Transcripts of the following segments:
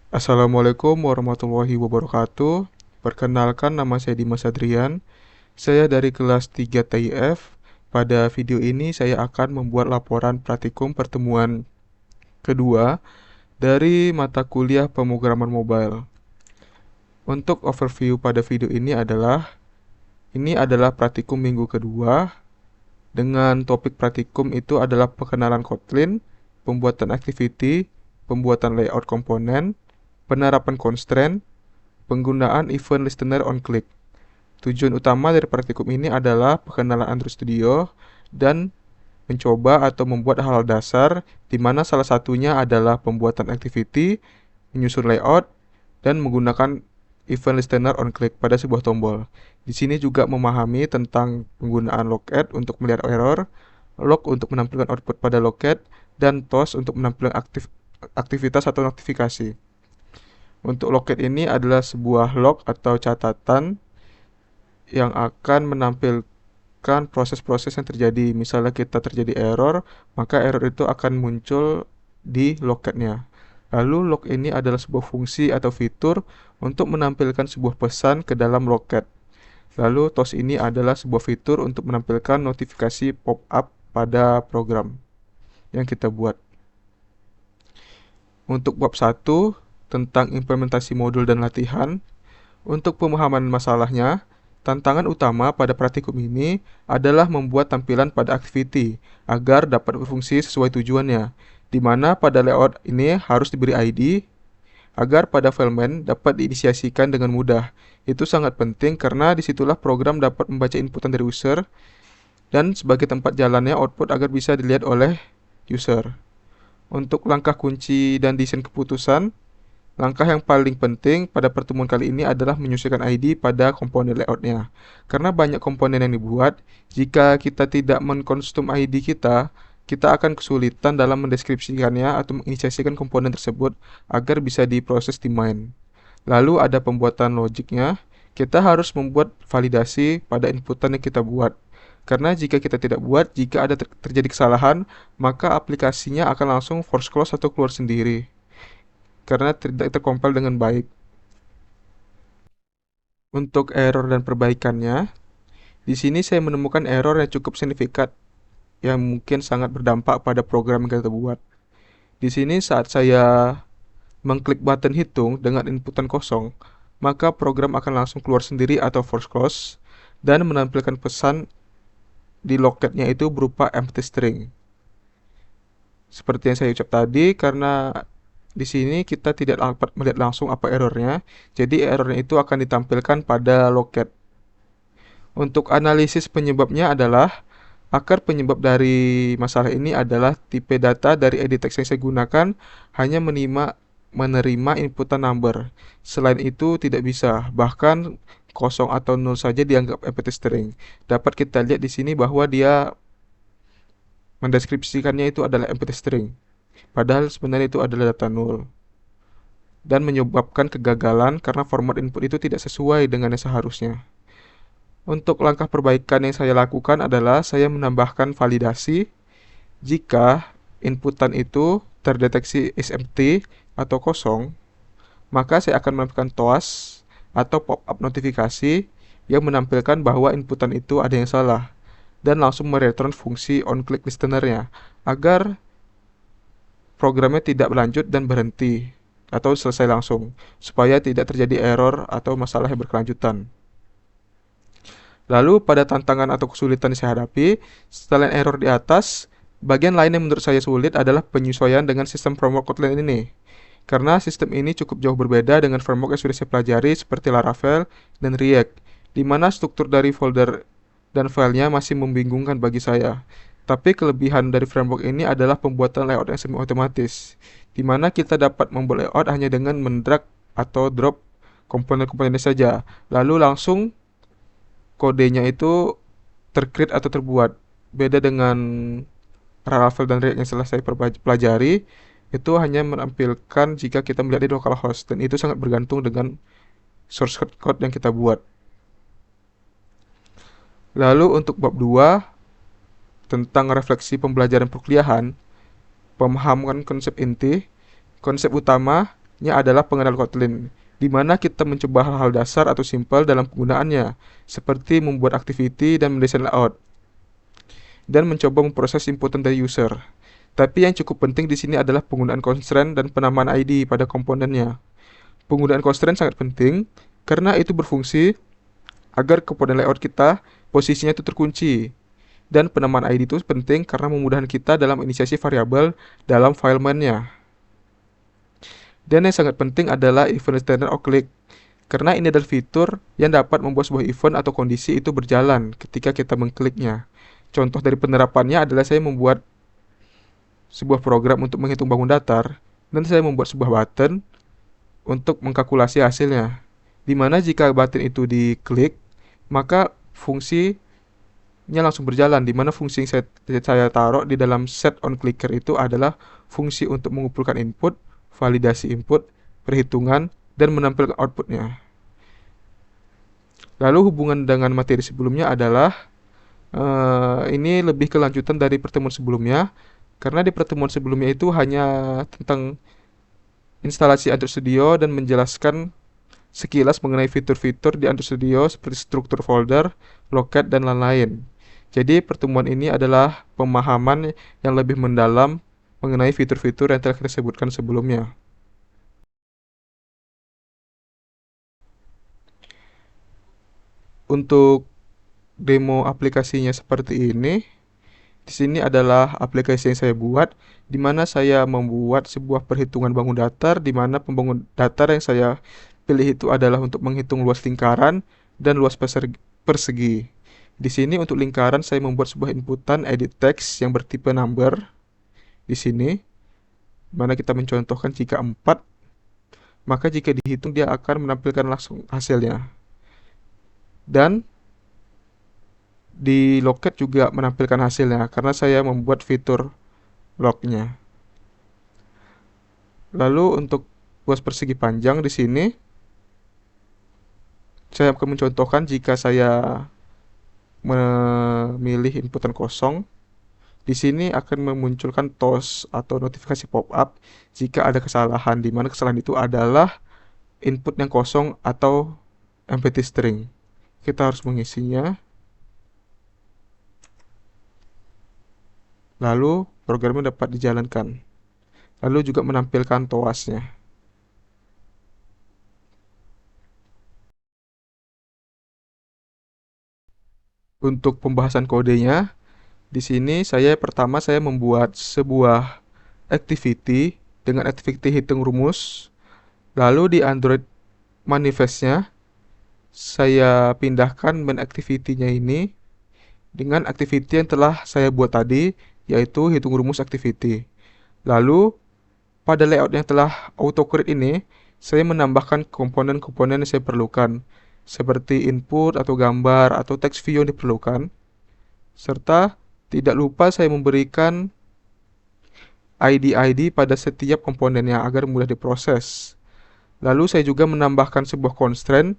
Assalamualaikum warahmatullahi wabarakatuh. Perkenalkan, nama saya Dimas Adrian. Saya dari kelas 3 TIF. Pada video ini saya akan membuat laporan praktikum pertemuan kedua dari mata kuliah pemrograman mobile. Untuk overview pada video ini adalah praktikum minggu kedua dengan topik praktikum itu adalah pengenalan Kotlin, pembuatan activity, pembuatan layout komponen, penerapan constraint, penggunaan event listener on click. Tujuan utama dari praktikum ini adalah pengenalan Android Studio dan mencoba atau membuat hal dasar, di mana salah satunya adalah pembuatan activity, menyusun layout, dan menggunakan event listener on click pada sebuah tombol. Di sini juga memahami tentang penggunaan locket untuk melihat error, log untuk menampilkan output pada locket, dan toast untuk menampilkan aktivitas atau notifikasi. Untuk locket ini adalah sebuah log atau catatan yang akan menampilkan proses-proses yang terjadi. Misalnya kita terjadi error, maka error itu akan muncul di locketnya. Lalu log ini adalah sebuah fungsi atau fitur untuk menampilkan sebuah pesan ke dalam locket. Lalu toast ini adalah sebuah fitur untuk menampilkan notifikasi pop-up pada program yang kita buat. Untuk bab 1 tentang implementasi modul dan latihan, untuk pemahaman masalahnya, tantangan utama pada praktikum ini adalah membuat tampilan pada activity agar dapat berfungsi sesuai tujuannya, di mana pada layout ini harus diberi ID agar pada fileman dapat diinisiasikan dengan mudah. Itu sangat penting karena disitulah program dapat membaca inputan dari user dan sebagai tempat jalannya output agar bisa dilihat oleh user. Untuk langkah kunci dan desain keputusan, langkah yang paling penting pada pertemuan kali ini adalah menyesuaikan ID pada komponen layoutnya. Karena banyak komponen yang dibuat, jika kita tidak mengkonstum ID kita akan kesulitan dalam mendeskripsikannya atau menginisiasikan komponen tersebut agar bisa diproses di main. Lalu ada pembuatan logiknya, kita harus membuat validasi pada inputan yang kita buat. Karena jika kita tidak buat, jika ada terjadi kesalahan, maka aplikasinya akan langsung force close atau keluar sendiri karena tidak terkompil dengan baik. Untuk error dan perbaikannya, di sini saya menemukan error yang cukup signifikan yang mungkin sangat berdampak pada program yang kita buat. Di sini saat saya mengklik button hitung dengan inputan kosong, maka program akan langsung keluar sendiri atau force close dan menampilkan pesan di locketnya itu berupa empty string. Seperti yang saya ucap tadi, karena di sini kita tidak dapat melihat langsung apa errornya, jadi errornya itu akan ditampilkan pada locket. Untuk analisis penyebabnya adalah akar penyebab dari masalah ini adalah tipe data dari edit text yang saya gunakan hanya menerima inputan number. Selain itu tidak bisa, bahkan kosong atau nol saja dianggap empty string. Dapat kita lihat di sini bahwa dia mendeskripsikannya itu adalah empty string, padahal sebenarnya itu adalah data nol, dan menyebabkan kegagalan karena format input itu tidak sesuai dengan yang seharusnya. Untuk langkah perbaikan yang saya lakukan adalah saya menambahkan validasi jika inputan itu terdeteksi is empty atau kosong, maka saya akan menampilkan toast atau pop-up notifikasi yang menampilkan bahwa inputan itu ada yang salah dan langsung mereturn fungsi onClick listener-nya agar programnya tidak berlanjut dan berhenti atau selesai langsung supaya tidak terjadi error atau masalah yang berkelanjutan. Lalu pada tantangan atau kesulitan yang saya hadapi, selain error di atas, bagian lain yang menurut saya sulit adalah penyesuaian dengan sistem framework Kotlin ini. Karena sistem ini cukup jauh berbeda dengan framework yang sudah saya pelajari seperti Laravel dan React, di mana struktur dari folder dan filenya masih membingungkan bagi saya. Tapi kelebihan dari framework ini adalah pembuatan layout yang semi-otomatis, di mana kita dapat membuat layout hanya dengan mendrag atau drop komponen-komponennya saja, lalu langsung kodenya itu tercreate atau terbuat. Beda dengan Laravel dan React yang setelah saya pelajari, itu hanya menampilkan jika kita melihat di localhost, dan itu sangat bergantung dengan source code yang kita buat. Lalu untuk bab 2 tentang refleksi pembelajaran perkuliahan, pemahaman konsep inti. Konsep utama adalah pengenal Kotlin, di mana kita mencoba hal-hal dasar atau simpel dalam penggunaannya, seperti membuat activity dan mendesain layout, dan mencoba memproses inputan dari user. Tapi yang cukup penting di sini adalah penggunaan constraint dan penamaan ID pada komponennya. Penggunaan constraint sangat penting karena itu berfungsi agar komponen layout kita posisinya itu terkunci. Dan penamaan ID itu penting karena memudahkan kita dalam inisiasi variabel dalam file main-nya. Dan yang sangat penting adalah event listener or click, karena ini adalah fitur yang dapat membuat sebuah event atau kondisi itu berjalan ketika kita mengkliknya. Contoh dari penerapannya adalah saya membuat sebuah program untuk menghitung bangun datar, dan saya membuat sebuah button untuk mengkalkulasi hasilnya. Di mana jika button itu diklik, maka fungsinya langsung berjalan, di mana fungsi yang saya taruh di dalam set on clicker itu adalah fungsi untuk mengumpulkan input, validasi input, perhitungan, dan menampilkan outputnya. Lalu hubungan dengan materi sebelumnya adalah ini lebih kelanjutan dari pertemuan sebelumnya, karena di pertemuan sebelumnya itu hanya tentang instalasi Android Studio dan menjelaskan sekilas mengenai fitur-fitur di Android Studio seperti struktur folder, loket, dan lain-lain. Jadi pertemuan ini adalah pemahaman yang lebih mendalam mengenai fitur-fitur yang telah kita sebutkan sebelumnya. Untuk demo aplikasinya seperti ini, di sini adalah aplikasi yang saya buat, di mana saya membuat sebuah perhitungan bangun datar, di mana pembangun datar yang saya pilih itu adalah untuk menghitung luas lingkaran dan luas persegi. Di sini untuk lingkaran saya membuat sebuah inputan edit text yang bertipe number. Di sini, mana kita mencontohkan jika 4, maka jika dihitung dia akan menampilkan langsung hasilnya. Dan di loket juga menampilkan hasilnya karena saya membuat fitur lognya. Lalu untuk luas persegi panjang di sini saya akan mencontohkan jika saya memilih inputan kosong. Di sini akan memunculkan TOS atau notifikasi pop-up jika ada kesalahan, di mana kesalahan itu adalah input yang kosong atau empty string. Kita harus mengisinya. Lalu programnya dapat dijalankan. Lalu juga menampilkan TOAS-nya. Untuk pembahasan kodenya, di sini pertama saya membuat sebuah activity dengan activity hitung rumus. Lalu di Android manifestnya saya pindahkan main activity-nya ini dengan activity yang telah saya buat tadi, yaitu hitung rumus activity. Lalu pada layout yang telah autocreate ini, saya menambahkan komponen-komponen yang saya perlukan, seperti input atau gambar atau text view yang diperlukan. Serta tidak lupa saya memberikan ID-ID pada setiap komponennya agar mudah diproses. Lalu saya juga menambahkan sebuah constraint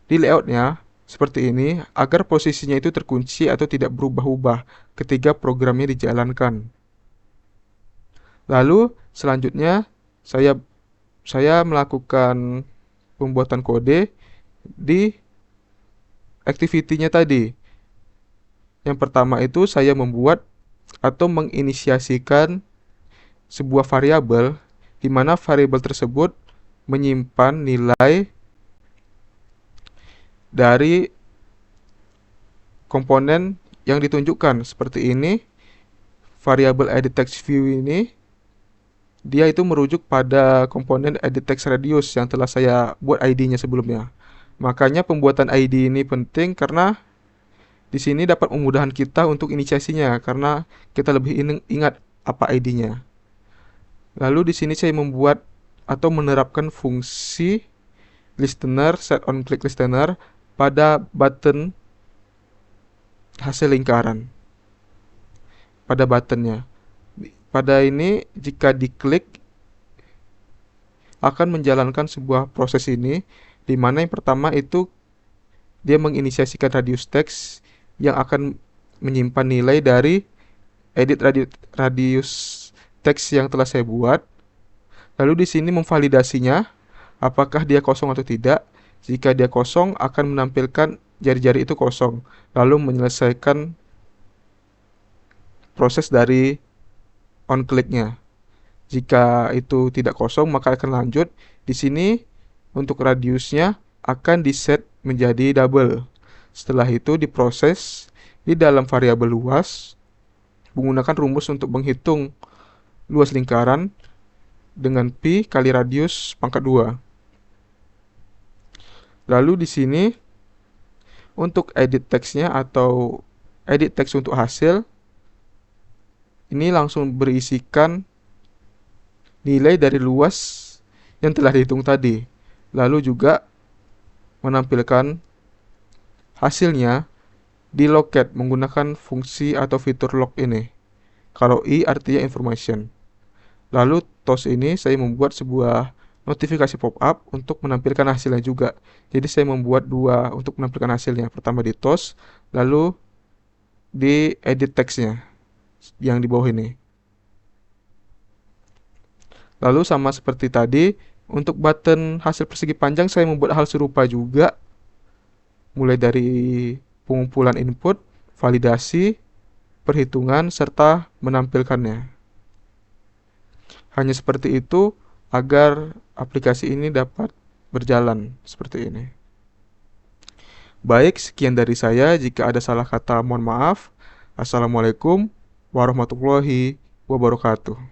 di layoutnya seperti ini agar posisinya itu terkunci atau tidak berubah-ubah ketika programnya dijalankan. Lalu selanjutnya saya melakukan pembuatan kode di activity-nya tadi. Yang pertama itu saya membuat atau menginisiasikan sebuah variabel di mana variabel tersebut menyimpan nilai dari komponen yang ditunjukkan seperti ini. Variabel edit text view ini dia itu merujuk pada komponen edit text radius yang telah saya buat ID-nya sebelumnya. Makanya pembuatan ID ini penting karena di sini dapat memudahkan kita untuk inisiasinya karena kita lebih ingat apa ID-nya. Lalu di sini saya membuat atau menerapkan fungsi listener, set on click listener pada button hasil lingkaran. Pada buttonnya. Pada ini jika diklik akan menjalankan sebuah proses ini, di mana yang pertama itu dia menginisiasikan radius text yang akan menyimpan nilai dari edit radius text yang telah saya buat. Lalu di sini memvalidasinya, apakah dia kosong atau tidak. Jika dia kosong, akan menampilkan jari-jari itu kosong, lalu menyelesaikan proses dari on click-nya. Jika itu tidak kosong, maka akan lanjut. Di sini untuk radiusnya akan di-set menjadi double. Setelah itu diproses di dalam variabel luas menggunakan rumus untuk menghitung luas lingkaran dengan pi kali radius pangkat 2. Lalu di sini untuk edit teksnya atau edit teks untuk hasil, ini langsung berisikan nilai dari luas yang telah dihitung tadi. Lalu juga menampilkan hasilnya di loket menggunakan fungsi atau fitur log ini. Kalau i artinya information. Lalu tos ini saya membuat sebuah notifikasi pop-up untuk menampilkan hasilnya juga. Jadi saya membuat dua untuk menampilkan hasilnya. Pertama di tos, lalu di edit teksnya yang di bawah ini. Lalu sama seperti tadi, untuk button hasil persegi panjang saya membuat hal serupa juga. Mulai dari pengumpulan input, validasi, perhitungan, serta menampilkannya. Hanya seperti itu agar aplikasi ini dapat berjalan seperti ini. Baik, sekian dari saya. Jika ada salah kata, mohon maaf. Assalamualaikum warahmatullahi wabarakatuh.